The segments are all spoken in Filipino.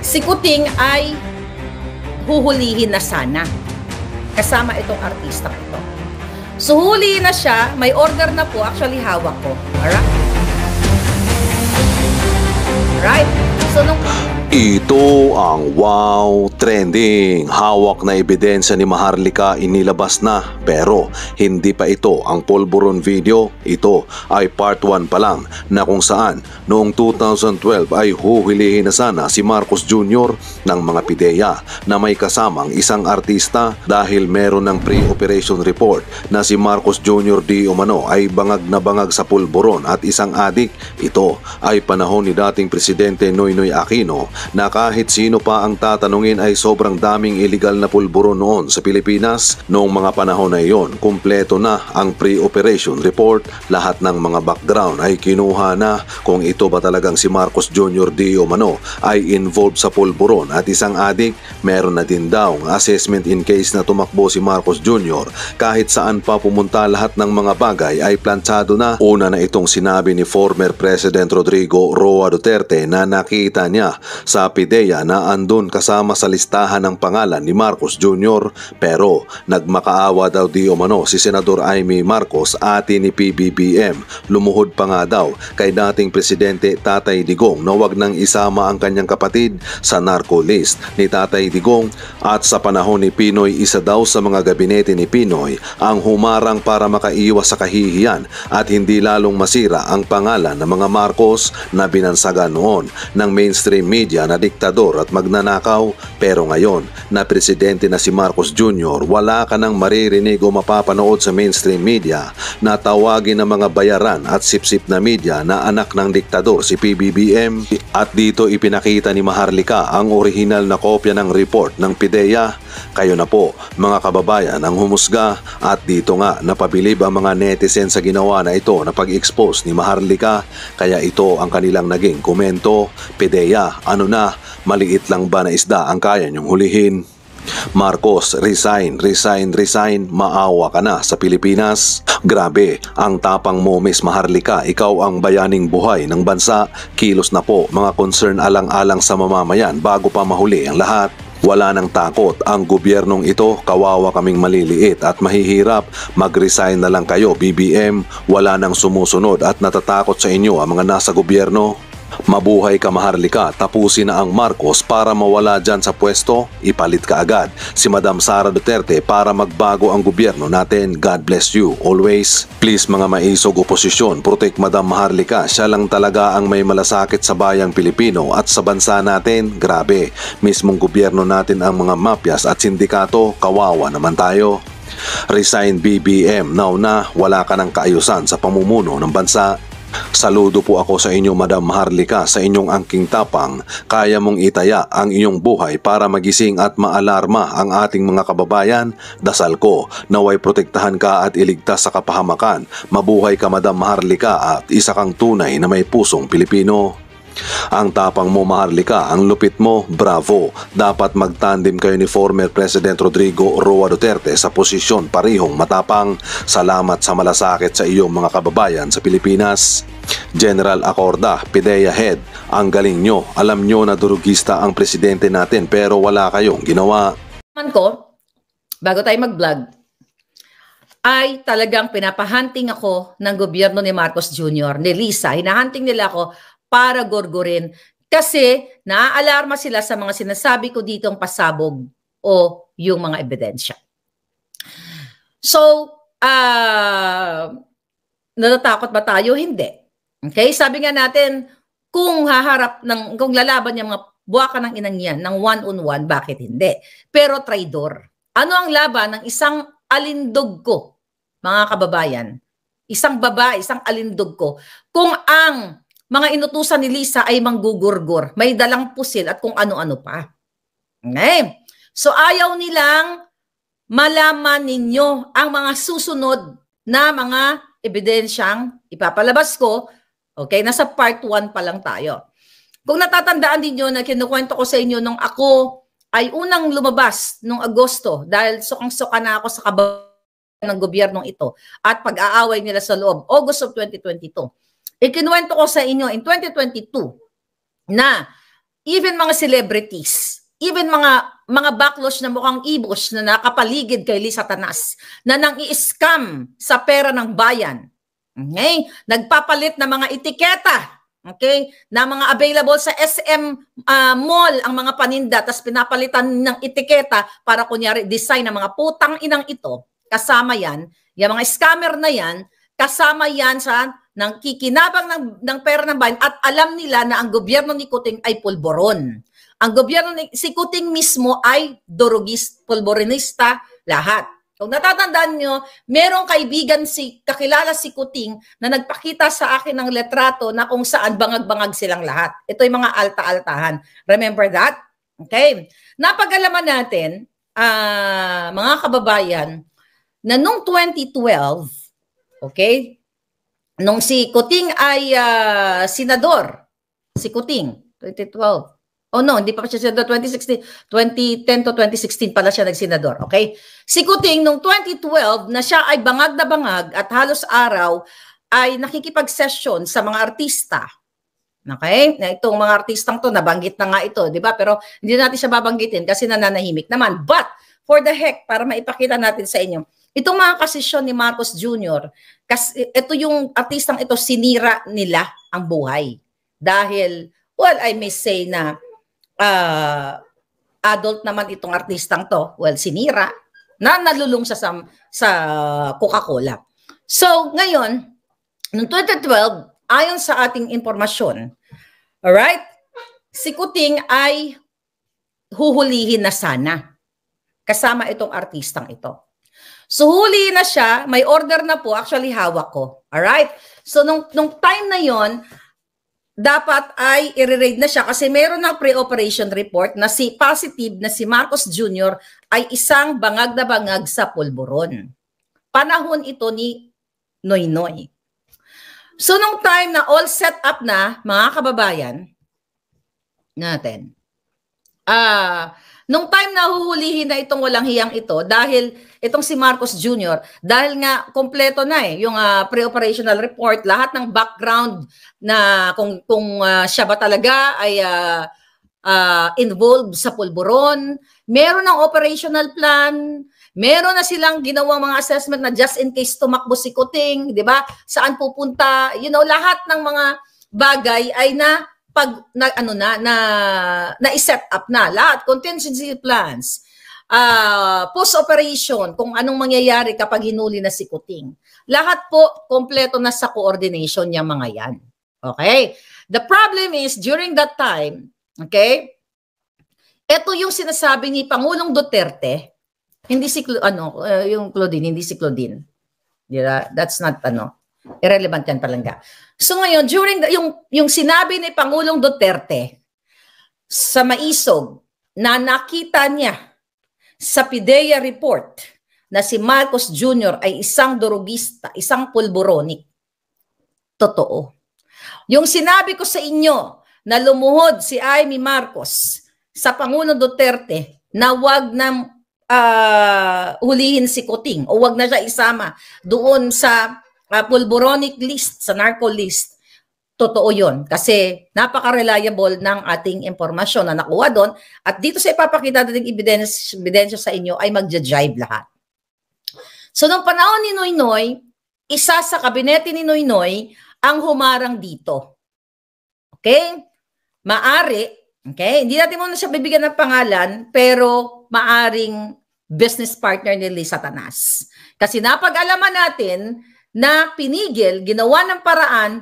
Si Kuting ay huhulihin na sana kasama itong artista ito. So hulihin na siya, may order na po, actually hawak ko. Alright? So nung ito ang wow trending. Hawak na ebidensya ni Maharlika inilabas na, pero hindi pa ito ang pulburon video. Ito ay part 1 pa lang, na kung saan noong 2012 ay huhulihin na sana si Marcos Jr. ng mga pideya na may kasamang isang artista dahil meron ng pre-operation report na si Marcos Jr. di umano ay bangag na bangag sa pulburon at isang adik. Ito ay panahon ni dating Presidente Noynoy Aquino na kahit sino pa ang tatanungin ay sobrang daming illegal na pulburon noon sa Pilipinas. Noong mga panahon na iyon, kumpleto na ang pre-operation report. Lahat ng mga background ay kinuha na kung ito ba talagang si Marcos Jr. di umano ay involved sa pulburon at isang adik. Meron na din daw ang assessment in case na tumakbo si Marcos Jr. Kahit saan pa pumunta, lahat ng mga bagay ay planchado na. Una na itong sinabi ni former President Rodrigo Roa Duterte na nakita niya sa pideya na andun kasama sa listahan ng pangalan ni Marcos Jr. Pero nagmakaawa daw di umano si Senador Amy Marcos, ate ni PBBM. Lumuhod pa nga daw kay dating Presidente Tatay Digong na wag nang isama ang kanyang kapatid sa narco list ni Tatay Digong. At sa panahon ni Pinoy, isa daw sa mga gabinete ni Pinoy ang humarang para makaiwas sa kahihiyan at hindi lalong masira ang pangalan ng mga Marcos na binansagan noon ng mainstream media na diktador at magnanakaw. Pero ngayon na presidente na si Marcos Jr., wala ka nang maririnig o mapapanood sa mainstream media na tawagin ng mga bayaran at sipsip na media na anak ng diktador si PBBM. At dito ipinakita ni Maharlika ang orihinal na kopya ng report ng PIDEA. Kayo na po mga kababayan ang humusga, at dito nga napabilib ang mga netizen sa ginawa na ito na pag-expose ni Maharlika. Kaya ito ang kanilang naging komento: PIDEA, ano na, maliit lang ba na isda ang kaya niyong hulihin? Marcos, resign, resign, resign, maawa ka na sa Pilipinas. Grabe, ang tapang mo, Miss Maharlika. Ikaw ang bayaning buhay ng bansa. Kilos na po mga concern alang-alang sa mamamayan bago pa mahuli ang lahat. Wala nang takot ang gobyernong ito. Kawawa kaming maliliit at mahihirap. Mag-resign na lang kayo, BBM. Wala nang sumusunod at natatakot sa inyo ang mga nasa gobyerno. Mabuhay ka, Maharlika. Tapusin na ang Marcos para mawala dyan sa pwesto. Ipalit ka agad si Madam Sara Duterte para magbago ang gobyerno natin. God bless you always. Please mga maisog oposisyon, protect Madam Maharlika. Siya lang talaga ang may malasakit sa bayang Pilipino at sa bansa natin. Grabe, mismong gobyerno natin ang mga mafyas at sindikato. Kawawa naman tayo. Resign, BBM. Now na, wala ka ng kaayusan sa pamumuno ng bansa. Saludo po ako sa inyo, Madam Maharlika, sa inyong angking tapang. Kaya mong itaya ang iyong buhay para magising at maalarma ang ating mga kababayan. Dasal ko, naway protektahan ka at iligtas sa kapahamakan. Mabuhay ka, Madam Maharlika, at isa kang tunay na may pusong Pilipino. Ang tapang mo, Maharlika, ang lupit mo, bravo. Dapat magtandem kayo ni former President Rodrigo Roa Duterte sa posisyon parihong matapang. Salamat sa malasakit sa iyong mga kababayan sa Pilipinas. General Acorda, PIDEA Head, ang galing nyo. Alam nyo na durugista ang presidente natin pero wala kayong ginawa. Ko, bago tayo mag-vlog, ay talagang pinapahunting ako ng gobyerno ni Marcos Jr., ni Lisa. Hinahunting nila ako para gorgorin kasi naaalarma sila sa mga sinasabi ko ditong pasabog o yung mga ebidensya. So, natatakot ba tayo? Hindi. Okay? Sabi nga natin, kung lalaban yung mga buwaka ng inang yan, ng one-on-one, bakit hindi? Pero traidor. Ano ang laban ng isang alindog ko, mga kababayan? Isang babae, isang alindog ko. Kung ang mga inutusan ni Lisa ay manggugurgur, may dalang pusil at kung ano-ano pa. Okay? So ayaw nilang malaman ninyo ang mga susunod na mga ebidensyang ipapalabas ko. Okay, nasa part 1 pa lang tayo. Kung natatandaan ninyo na kinukwento ko sa inyo nung ako ay unang lumabas nung Agosto dahil sukang-suka na ako sa kababayan ng gobyernong ito at pag-aaway nila sa loob, August of 2022. Ikinuwento ko sa inyo in 2022 na even mga celebrities, even mga backlash na mukhang ibos na nakapaligid kay Lisa Tanas, na nang i-scam sa pera ng bayan. Okay? Nagpapalit ng mga etiketa, okay, na mga available sa SM mall ang mga paninda, tapos pinapalitan ng etiketa para kunyari design ng mga putang inang ito. Kasama yan, yung mga scammer na yan, kasama yan sa nang kikinabang ng pera ng bayan at alam nila na ang gobyerno ni Kuting ay pulboron. Ang gobyerno ni si Kuting mismo ay durugist, pulborinista, lahat. Kung natatandaan nyo, merong kaibigan kakilala si Kuting na nagpakita sa akin ng letrato na kung saan bangag-bangag silang lahat. Ito yung mga alta-altahan. Remember that? Okay. Napag-alaman natin, mga kababayan, na noong 2012, okay, nung si Kuting ay senador, si Kuting, 2012, oh no, hindi pa siya senador, 2010 to 2016 pala siya nagsenador, okay? Si Kuting, nung 2012, na siya ay bangag na bangag at halos araw ay nakikipag-session sa mga artista. Okay? Na itong mga artistang to, nabanggit na nga ito, di ba? Pero hindi natin siya babanggitin kasi nananahimik naman. But, for the heck, para maipakita natin sa inyo, itong mga kasisyon ni Marcos Jr., kasi ito yung artistang ito, sinira nila ang buhay. Dahil, well, I may say na adult naman itong artistang to, well, sinira, na nalulung sa Coca-Cola. So, ngayon, noong 2012, ayon sa ating impormasyon, alright, si Kuting ay huhulihin na sana kasama itong artistang ito. So, huli na siya, may order na po, actually hawak ko. Alright? So, nung time na yon, dapat ay i-raid na siya kasi meron ng pre-operation report na positive na si Marcos Jr. ay isang bangag na bangag sa pulburon. Panahon ito ni Noynoy. So, nung time na all set up na, mga kababayan natin, nung time na huhulihin na itong walang hiyang ito, dahil itong si Marcos Jr., dahil nga kompleto na yung pre-operational report, lahat ng background na kung siya ba talaga ay involved sa pulburon, meron ng operational plan, meron na silang ginawang mga assessment na just in case tumakbo si Kuting, di ba? Saan pupunta? You know, lahat ng mga bagay ay na-set up na. Lahat, contingency plans, post-operation, kung anong mangyayari kapag hinuli na si Kuting. Lahat po, kompleto na sa coordination niya mga yan. Okay? The problem is, during that time, okay, ito yung sinasabi ni Pangulong Duterte, hindi si, yung Claudine, hindi si Claudine. Yeah, that's not, irrelevant yan palangga. So ngayon, during yung sinabi ni Pangulong Duterte sa Maisog na nakita niya sa PIDEA report na si Marcos Jr. ay isang durugista, isang pulboronic. Totoo. Yung sinabi ko sa inyo na lumuhod si Amy Marcos sa Pangulong Duterte na wag na hulihin si Kuting o wag na siya isama doon sa pulboronic list, sa narco list, totoo yun. Kasi napaka-reliable ng ating impormasyon na nakuha doon. At dito sa ipapakita natin ebidensya sa inyo ay magja-jive lahat. So, nung panahon ni Noynoy, isa sa kabinete ni Noynoy ang humarang dito. Okay? Maari, okay? Hindi natin muna siya bibigyan ng pangalan, pero maaring business partner ni Lisa Tanas. Kasi napag-alaman natin na pinigil, ginawa ng paraan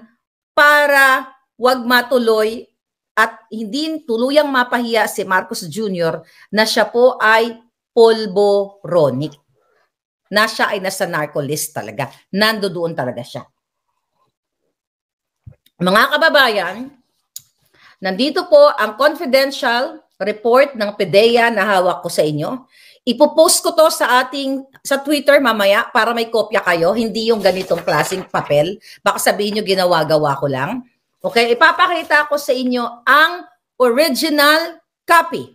para wag matuloy at hindi tuluyang mapahiya si Marcos Jr. na siya po ay pulboronic. Na siya ay nasa narco list talaga. Nandoon talaga siya. Mga kababayan, nandito po ang confidential report ng PIDEA na hawak ko sa inyo. Ipopost ko to sa Twitter mamaya para may kopya kayo, hindi yung ganitong klaseng papel. Baka sabihin nyo ginawa-gawa ko lang. Okay, ipapakita ko sa inyo ang original copy.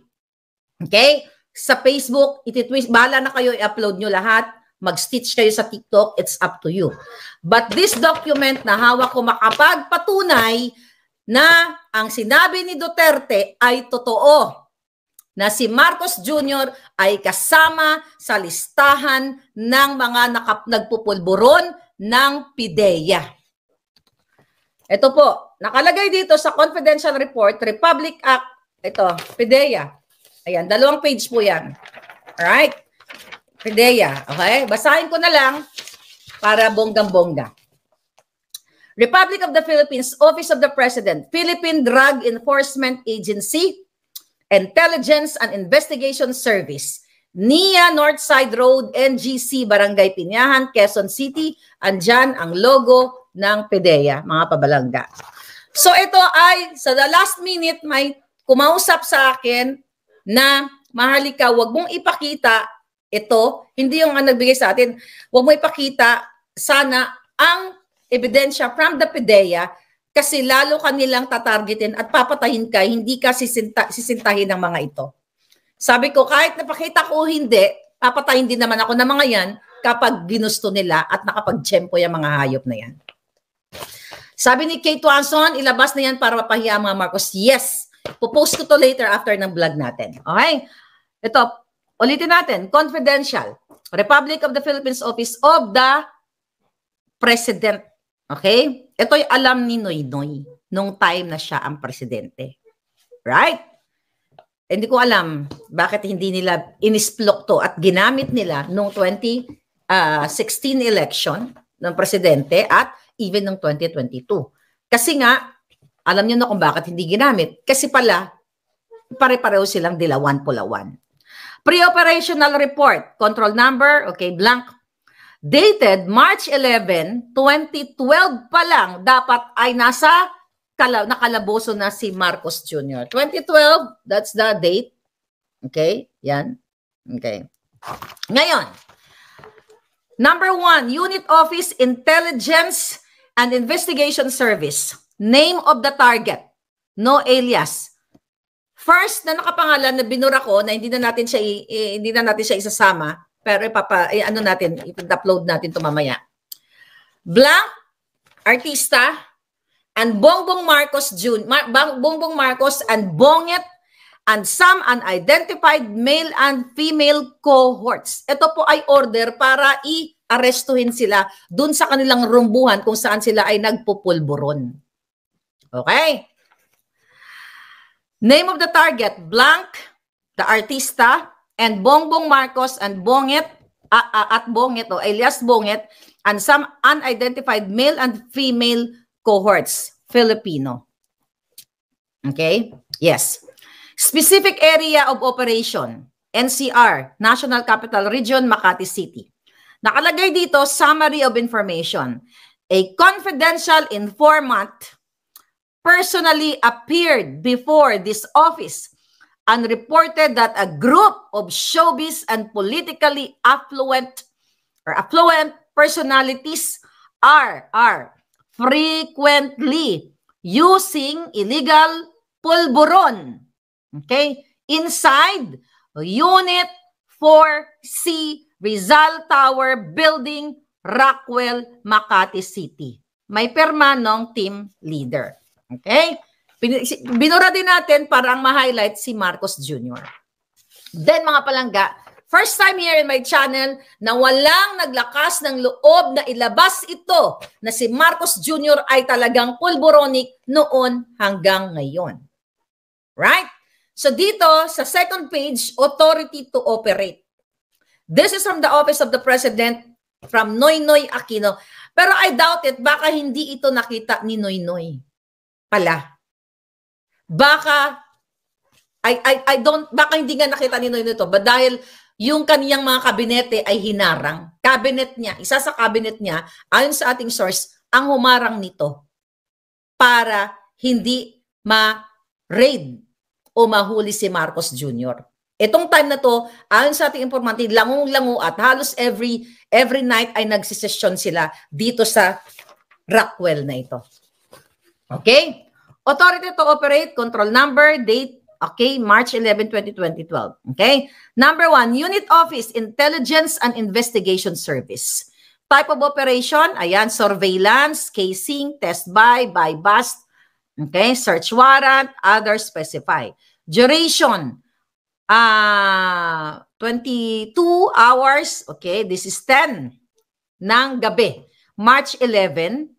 Okay? Sa Facebook, ititwist, bahala na kayo, i-upload nyo lahat. Mag-stitch kayo sa TikTok, it's up to you. But this document na hawak ko makapagpatunay na ang sinabi ni Duterte ay totoo, na si Marcos Jr. ay kasama sa listahan ng mga nagpupulburon ng PIDEA. Ito po, nakalagay dito sa confidential report, Republic Act, ito, PIDEA. Ayan, 2 page po yan. Alright? PIDEA. Okay? Basahin ko na lang para bonggang-bongga. Republic of the Philippines, Office of the President, Philippine Drug Enforcement Agency, Intelligence and Investigation Service, NIA Northside Road, NGC, Barangay Pinyahan, Quezon City. Andyan ang logo ng PIDEA, mga pabalangga. So ito ay, sa the last minute, may kumausap sa akin na, Maharlika, wag mong ipakita ito, hindi yung nagbigay sa atin, wag mo ipakita sana ang ebidensya from the PIDEA kasi lalo kanilang tatargetin at papatahin ka, hindi ka sisintahin ng mga ito. Sabi ko, kahit napakita ko hindi, papatahin din naman ako ng mga yan kapag ginusto nila at nakapag-tsempo yung mga hayop na yan. Sabi ni Kate Watson, ilabas na yan para mapahiya mga Marcos. Yes, pupost ko to later after ng vlog natin. Okay? Ito, ulitin natin, confidential. Republic of the Philippines Office of the President. Okay? Ito'y alam ni Noynoy nung time na siya ang presidente. Right? Hindi ko alam bakit hindi nila inisplok to at ginamit nila nung 2016 election ng presidente at even ng 2022. Kasi nga, alam niyo na kung bakit hindi ginamit. Kasi pala, pare-pareho silang dilawan-pulawan. Pre-operational report, control number, okay, blank. Dated March 11, 2012 pa lang, dapat ay nasa nakalaboso na si Marcos Jr. 2012, that's the date. Okay, yan. Okay. Ngayon, number 1, Unit Office Intelligence and Investigation Service. Name of the target. No alias. First na nakapangalan na binura ko na hindi na natin siya isasama. Pero ano natin, i-upload natin ito mamaya. Blank, artista, and Bongbong Marcos Jr. Bongbong Marcos and Bonget and some unidentified male and female cohorts. Ito po ay order para i-arestuhin sila dun sa kanilang rumbuhan kung saan sila ay nagpupulburon. Okay? Name of the target, blank, the artista, and Bongbong Marcos and Bonget, at Bonget, o alias Bonget, and some unidentified male and female cohorts, Filipino. Okay? Yes. Specific area of operation, NCR, National Capital Region, Makati City. Nakalagay dito, summary of information. A confidential informant personally appeared before this office and reported that a group of showbiz and politically affluent personalities are frequently using illegal pulburon, okay, inside Unit 4C Rizal Tower Building, Rockwell, Makati City. May perma ng team leader. Okay? Binura din natin para ang ma-highlight si Marcos Jr. Then mga palangga, first time here in my channel na walang naglakas ng loob na ilabas ito na si Marcos Jr. ay talagang pulburonic noon hanggang ngayon. Right? So dito sa second page, authority to operate. This is from the Office of the President from Noynoy Aquino. Pero I doubt it, baka hindi ito nakita ni Noynoy pala. Baka baka hindi nga nakita ni Noynoy ito, but dahil yung kaniyang mga kabinete ay hinarang. Cabinet niya, isa sa cabinet niya, ayon sa ating source, ang humarang nito para hindi ma-raid o mahuli si Marcos Jr. Itong time na to, ayon sa ating informante, langung-langu at halos every night ay nagsisesyon sila dito sa Rockwell na ito. Okay? Authority to operate, control number, date, okay, March 11, 2012. Okay? Number 1, Unit Office, Intelligence and Investigation Service. Type of operation, ayan, surveillance, casing, test buy bust, Okay, search warrant, others specify. Duration, 22 hours. Okay, this is 10 ng gabi. March 11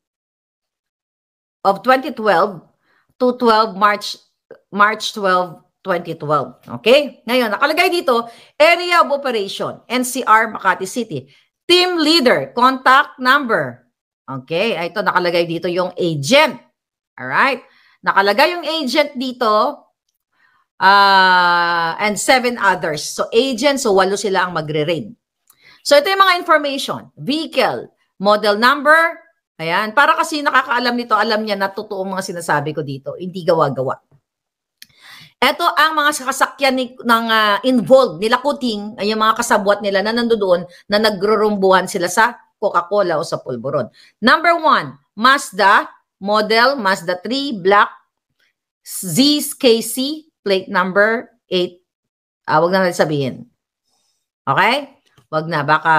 of 2012 to 12 March 12, 2012. Okay? Ngayon, nakalagay dito, Area of Operation, NCR, Makati City. Team Leader, Contact Number. Okay? Ito, nakalagay dito yung agent. Alright? Nakalagay yung agent dito and 7 others. So, agent, so 8 sila ang magre-raid. So, ito yung mga information. Vehicle, model number. Ayan. Para kasi nakakaalam nito, alam niya na totoong mga sinasabi ko dito. Hindi gawa-gawa. Ito ang mga kasakyan ng involved nila Kuting, ay yung mga kasabwat nila na nandoon na nagrurumbuhan sila sa Coca-Cola o sa pulburon. Number 1, Mazda, model Mazda 3, black, ZKC, plate number 8. Wag na natin sabihin. Okay? Wag na, baka...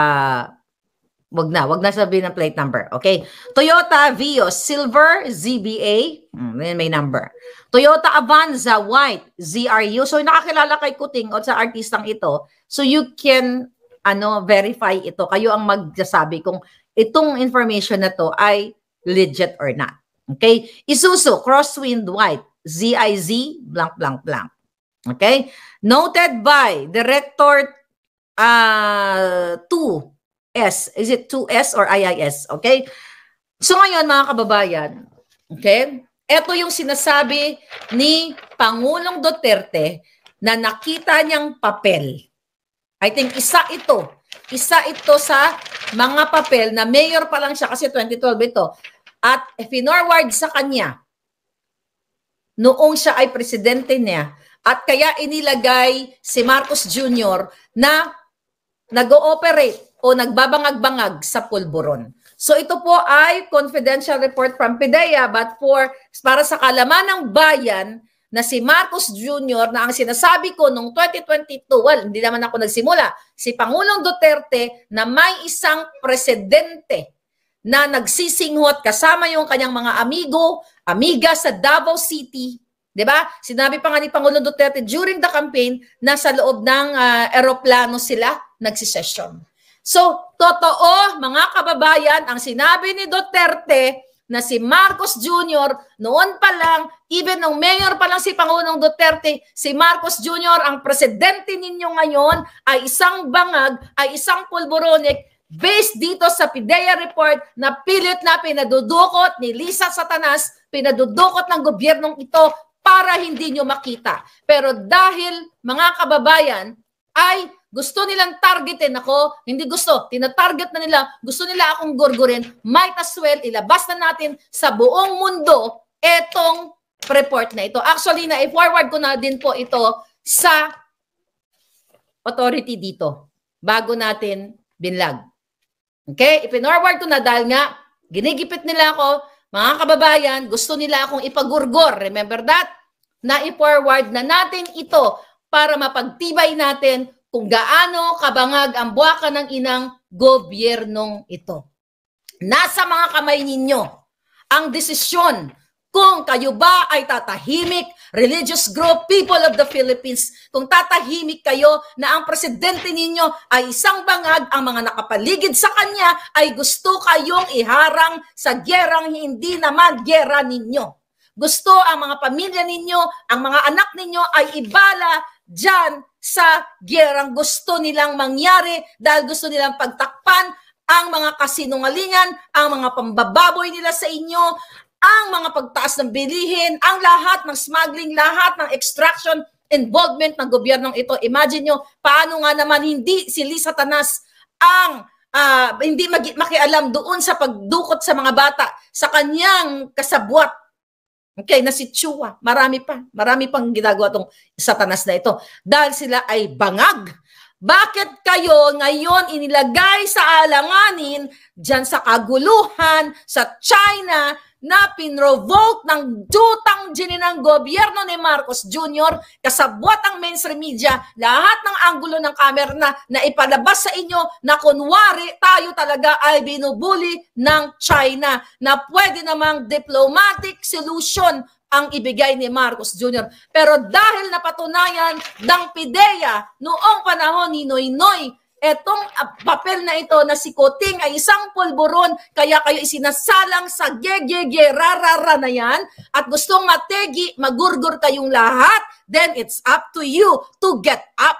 Wag na sabihin ng plate number. Okay? Toyota Vios, silver, ZBA. May number. Toyota Avanza, white, ZRU. So, nakakilala kay Kuting o sa artistang ito. So, you can verify ito. Kayo ang magsasabi kung itong information na to ay legit or not. Okay? Isuzu, crosswind, white, ZIZ, blank, blank, blank. Okay? Noted by Director 2S. Is it 2S or IIS? Okay? So ngayon, mga kababayan, okay? Ito yung sinasabi ni Pangulong Duterte na nakita niyang papel. I think isa ito sa mga papel na mayor pa lang siya kasi 2012 ito. At finorward sa kanya noong siya ay presidente niya at kaya inilagay si Marcos Jr. na nag-ooperate o nagbabangag-bangag sa pulburon. So ito po ay confidential report from PIDEA but para sa kalaman ng bayan na si Marcos Jr. na ang sinasabi ko noong 2022, well, hindi naman ako nagsimula, si Pangulong Duterte na may isang presidente na nagsisinghot kasama yung kanyang mga amiga sa Davao City. Diba? Sinabi pa nga ni Pangulong Duterte during the campaign na sa loob ng eroplano sila nagsisession. So, totoo, mga kababayan, ang sinabi ni Duterte na si Marcos Jr. noon pa lang, even nung mayor pa lang si Pangulong Duterte, si Marcos Jr. ang presidente ninyo ngayon ay isang bangag, ay isang pulburonik, based dito sa PIDEA report na pilit na pinadudukot ni Lisa Satanas, pinadudukot ng gobyernong ito para hindi nyo makita. Pero dahil, mga kababayan, ay gusto nilang targetin ako, hindi gusto, tinatarget na nila, gusto nila akong gurgurin, might as well ilabas na natin sa buong mundo etong report na ito. Actually, na-forward ko na din po ito sa authority dito bago natin binlag. Okay? Ipinorward ko na dahil nga, ginigipit nila ako, mga kababayan, gusto nila akong ipagurgor. Remember that? Na-forward na natin ito para mapagtibay natin kung gaano kabangag ang buwaka ng inang gobyernong ito. Nasa mga kamay ninyo ang desisyon kung kayo ba ay tatahimik, religious group, people of the Philippines, kung tatahimik kayo na ang presidente ninyo ay isang bangag, ang mga nakapaligid sa kanya ay gusto kayong iharang sa gyerang hindi naman gyera ninyo. Gusto ang mga pamilya ninyo, ang mga anak ninyo ay ibala dyan sa gyerang gusto nilang mangyari dahil gusto nilang pagtakpan ang mga kasinungalingan, ang mga pambababoy nila sa inyo, ang mga pagtaas ng bilihin, ang lahat ng smuggling, lahat ng extraction, involvement ng gobyernong ito. Imagine nyo, paano nga naman hindi si Lisa Satanas ang hindi makialam doon sa pagdukot sa mga bata, sa kanyang kasabwat. Okay, na si Chua, marami pang ginagawa itong Satanas na ito. Dahil sila ay bangag. Bakit kayo ngayon inilagay sa alanganin dyan sa kaguluhan, sa China, na pinrovoke ng dutang gininang gobyerno ni Marcos Jr., kasabwat ang mainstream media, lahat ng anggulo ng camera na ipalabas sa inyo na kunwari tayo talaga ay binubuli ng China, na pwede namang diplomatic solution ang ibigay ni Marcos Jr. Pero dahil napatunayan ng PIDEA noong panahon ni Noynoy, etong papel na ito na si Kuting ay isang pulburon, kaya kayo isinasalang sa gegege rarara na yan at gustong mategi, magurgur kayong lahat, then it's up to you to get up.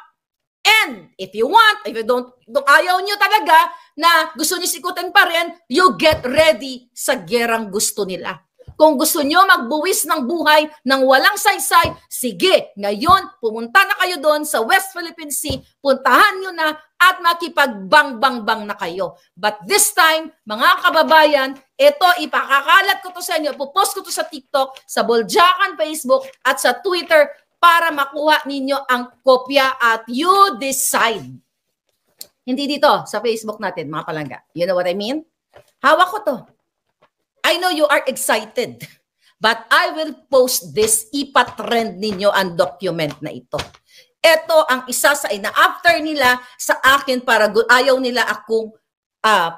And if you want, if you don't ayaw nyo talaga na gusto niyo si Kuting pa rin, you get ready sa gerang gusto nila. Kung gusto nyo magbuwis ng buhay ng walang saysay, sige, ngayon, pumunta na kayo doon sa West Philippine Sea, puntahan nyo na at makipagbang-bang-bang na kayo. But this time, mga kababayan, ito, ipakakalat ko to sa inyo, pupost ko to sa TikTok, sa Boljakan Facebook, at sa Twitter para makuha ninyo ang kopya at you decide. Hindi dito, sa Facebook natin, mga palangga. You know what I mean? Hawak ko to. I know you are excited, but I will post this, ipatrend ninyo ang document na ito. Ito ang isa sa ina-after nila sa akin para ayaw nila akong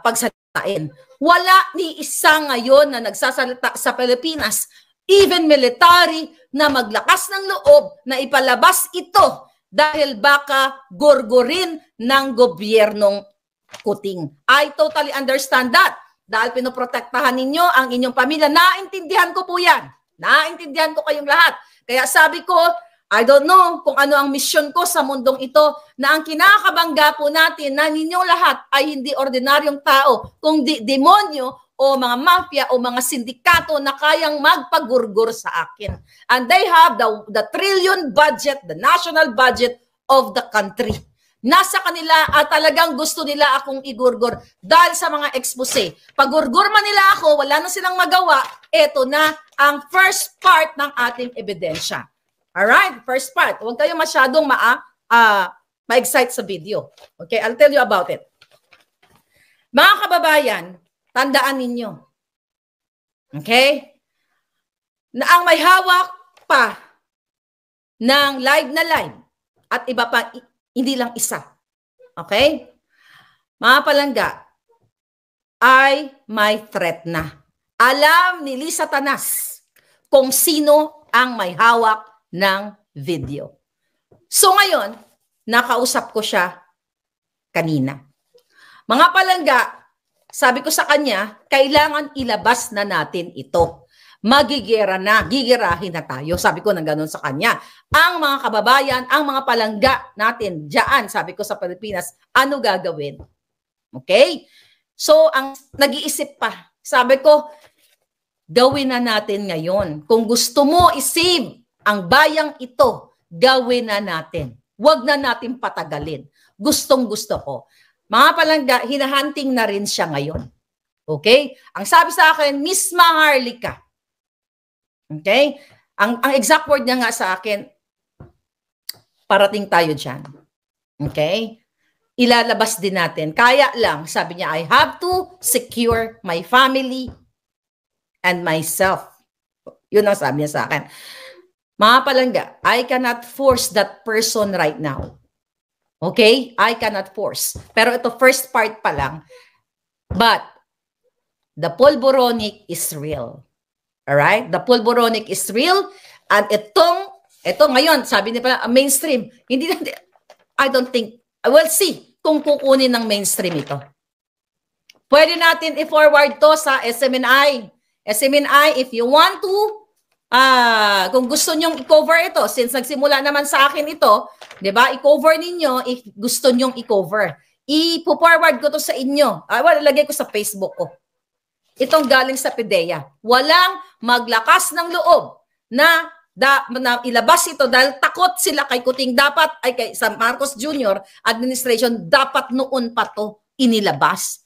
pagsalitain. Wala ni isa ngayon na nagsasalita sa Pilipinas, even military, na maglakas ng loob na ipalabas ito dahil baka gurgurin ng gobyernong Kuting. I totally understand that. Dahil pinoprotektahan ninyo ang inyong pamilya. Naintindihan ko po yan. Naintindihan ko kayong lahat. Kaya sabi ko, I don't know kung ano ang misyon ko sa mundong ito na ang kinakabangga po natin na ninyong lahat ay hindi ordinaryong tao, kundi demonyo o mga mafia o mga sindikato na kayang magpagurgur sa akin. And they have the trillion budget, the national budget of the country. Nasa kanila at talagang gusto nila akong igurgur dahil sa mga expose. Pag-gurgur man nila ako, wala na silang magawa, eto na ang first part ng ating ebidensya. Alright, first part. Huwag kayo masyadong ma-excite sa video. Okay, I'll tell you about it. Mga kababayan, tandaan ninyo. Okay? Na ang may hawak pa ng live na live at iba pa, hindi lang isa. Okay? Mga palangga, ay may threat na. Alam ni Lisa Tanas kung sino ang may hawak ng video. So ngayon, nakausap ko siya kanina. Mga palangga, sabi ko sa kanya, kailangan ilabas na natin ito. Magigera na, gigirahin na tayo. Sabi ko na gano'n sa kanya. Ang mga kababayan, ang mga palangga natin dyan, sabi ko sa Pilipinas, ano gagawin? Okay? So, ang nag-iisip pa, sabi ko, gawin na natin ngayon. Kung gusto mo isave ang bayang ito, gawin na natin. Huwag na natin patagalin. Gustong-gusto ko. Mga palangga, hinahunting na rin siya ngayon. Okay? Ang sabi sa akin, Miss Maharlika. Okay? Ang exact word niya nga sa akin, parating tayo dyan. Okay? Ilalabas din natin. Kaya lang, sabi niya, I have to secure my family and myself. Yun ang sabi niya sa akin. Mga palangga, I cannot force that person right now. Okay? I cannot force. Pero ito, first part pa lang. But, the pulboronic is real. Alright? The pulboronic is real. And ito ngayon, sabi niya pala, mainstream. Hindi na, I don't think, we'll see kung kukunin ng mainstream ito. Pwede natin i-forward to sa SMNI. SMNI, if you want to, kung gusto nyong i-cover ito, since nagsimula naman sa akin ito, di ba, i-cover ninyo, if gusto nyong i-cover. I-forward ko to sa inyo. Well, ilagay ko sa Facebook ko. Itong galing sa PIDEA. Walang maglakas ng loob na ilabas ito dahil takot sila kay Kuting. Dapat, ay kay sa Marcos Jr. administration, dapat noon pa to inilabas.